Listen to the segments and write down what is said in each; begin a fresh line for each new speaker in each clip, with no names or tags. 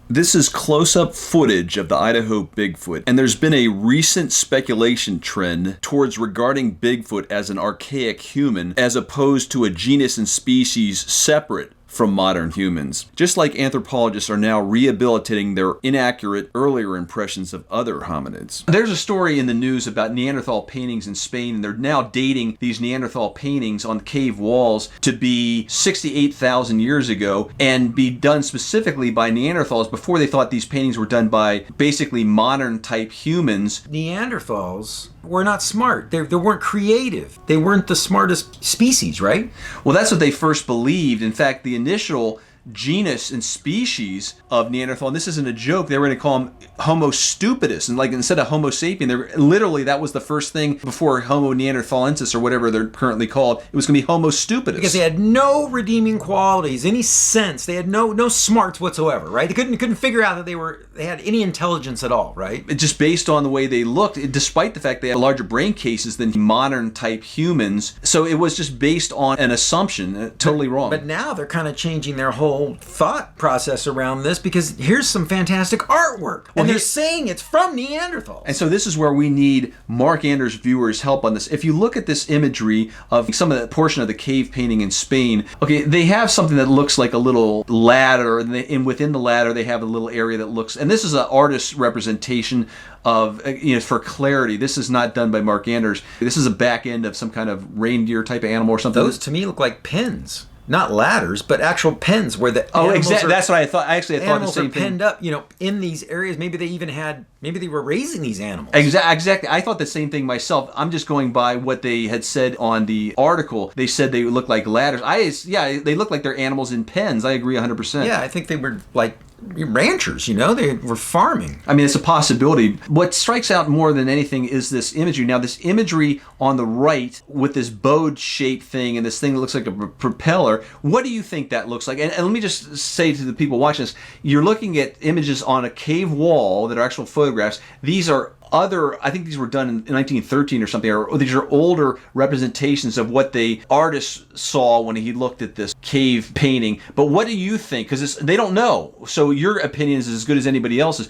This is close-up footage of the Idaho Bigfoot, and there's been a recent speculation trend towards regarding Bigfoot as an archaic human as opposed to a genus and species separate from modern humans. Just like anthropologists are now rehabilitating their inaccurate earlier impressions of other hominids. There's a story in the news about Neanderthal paintings in Spain, and they're now dating these Neanderthal paintings on cave walls to be 68,000 years ago and be done specifically by Neanderthals before they thought these paintings were done by basically modern type humans.
Neanderthals were not smart. They weren't creative. They weren't the smartest species, right?
Well, that's what they first believed. In fact, the initial genus and species of Neanderthal, and this isn't a joke, they were going to call them Homo stupidus, and like instead of Homo sapien, literally that was the first thing before Homo neanderthalensis or whatever they're currently called. It was going to be Homo stupidus
because they had no redeeming qualities, any sense. They had no smarts whatsoever, right? They couldn't figure out that they had any intelligence at all, right?
Just based on the way they looked, despite the fact they had larger brain cases than modern type humans. So it was just based on an assumption, totally wrong.
But now they're kind of changing their whole thought process around this because here's some fantastic artwork. And they're saying it's from Neanderthals.
And so this is where we need Mark Anders' viewers' help on this. If you look at this imagery of some of the portion of the cave painting in Spain, okay, they have something that looks like a little ladder, and within the ladder they have a little area that looks, and this is an artist's representation of, for clarity. This is not done by Mark Anders. This is a back end of some kind of reindeer type of animal or something.
Those to me look like pins. Not ladders, but actual pens where the
exactly. That's what I thought. I thought the same thing.
Animals are penned up, in these areas. Maybe they were raising these animals.
Exactly. I thought the same thing myself. I'm just going by what they had said on the article. They said they look like ladders. They look like they're animals in pens. I agree 100%.
Yeah, I think they were like ranchers, they were farming.
I mean, it's a possibility. What strikes out more than anything is this imagery. Now, this imagery on the right with this bowed-shaped thing and this thing that looks like a propeller, what do you think that looks like? And let me just say to the people watching this, you're looking at images on a cave wall that are actual photographs. These are I think these were done in 1913 or something, or these are older representations of what the artist saw when he looked at this cave painting. But what do you think? Because they don't know. So your opinion is as good as anybody else's.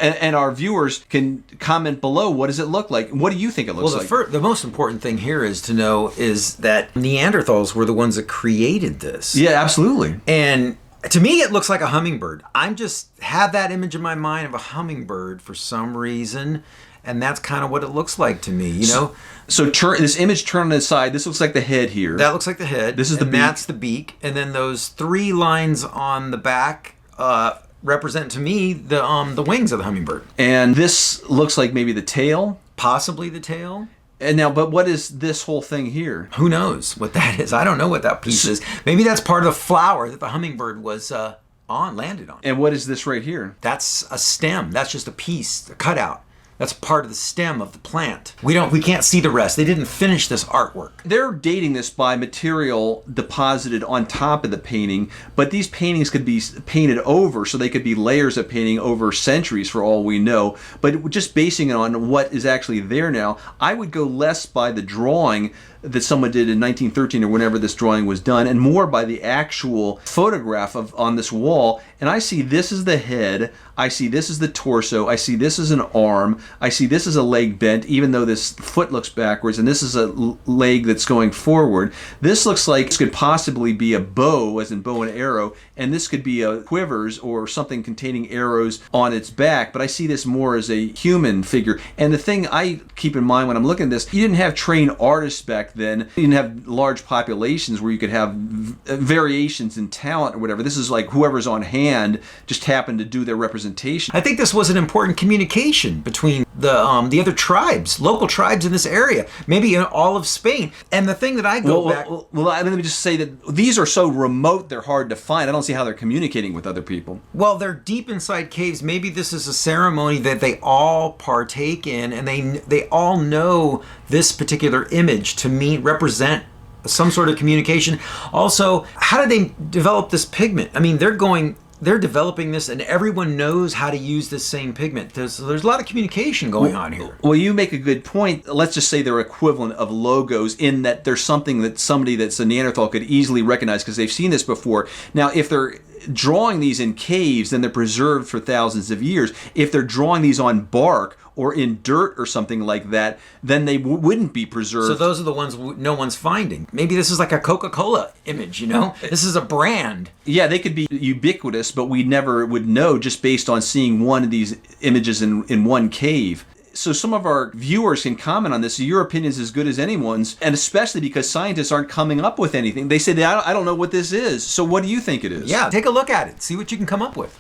And our viewers can comment below, what does it look like? What do you think it looks like?
The most important thing here is to know is that Neanderthals were the ones that created this.
Yeah, absolutely.
And to me, it looks like a hummingbird. I just have that image in my mind of a hummingbird for some reason, and that's kind of what it looks like to me, So
this image turned on its side. This looks like the head here.
That looks like the head.
This is the beak.
That's the beak. And then those three lines on the back represent to me the wings of the hummingbird.
And this looks like maybe the tail.
Possibly the tail.
And now, but what is this whole thing here?
Who knows what that is? I don't know what that piece is. Maybe that's part of the flower that the hummingbird was landed on.
And what is this right here?
That's a stem. That's just a piece, a cutout. That's part of the stem of the plant. We can't see the rest. They didn't finish this artwork.
They're dating this by material deposited on top of the painting, but these paintings could be painted over, so they could be layers of painting over centuries for all we know. But just basing it on what is actually there now, I would go less by the drawing that someone did in 1913 or whenever this drawing was done, and more by the actual photograph on this wall. And I see this is the head, I see this is the torso, I see this is an arm, I see this is a leg bent, even though this foot looks backwards, and this is a leg that's going forward. This looks like this could possibly be a bow, as in bow and arrow, and this could be a quivers or something containing arrows on its back, but I see this more as a human figure. And the thing I keep in mind when I'm looking at this, you didn't have trained artists back then. You didn't have large populations where you could have variations in talent or whatever. This is like whoever's on hand just happened to do their representation.
I think this was an important communication between the other tribes, local tribes in this area, maybe in all of Spain. And the thing that I go back...
Well, let me just say that these are so remote, they're hard to find. I don't see how they're communicating with other people.
Well, they're deep inside caves. Maybe this is a ceremony that they all partake in, and they all know this particular image to represent some sort of communication. Also, how did they develop this pigment? I mean, they're developing this, and everyone knows how to use this same pigment. There's a lot of communication going on here.
Well, you make a good point. Let's just say they're equivalent of logos in that there's something that somebody that's a Neanderthal could easily recognize because they've seen this before. Now, if they're drawing these in caves, then they're preserved for thousands of years. If they're drawing these on bark or in dirt or something like that, then they wouldn't be preserved.
So those are the ones no one's finding. Maybe this is like a Coca-Cola image, you know? This is a brand.
Yeah, they could be ubiquitous, but we never would know just based on seeing one of these images in one cave. So some of our viewers can comment on this. Your opinion is as good as anyone's, and especially because scientists aren't coming up with anything. They say, I don't know what this is. So what do you think it is?
Yeah, take a look at it. See what you can come up with.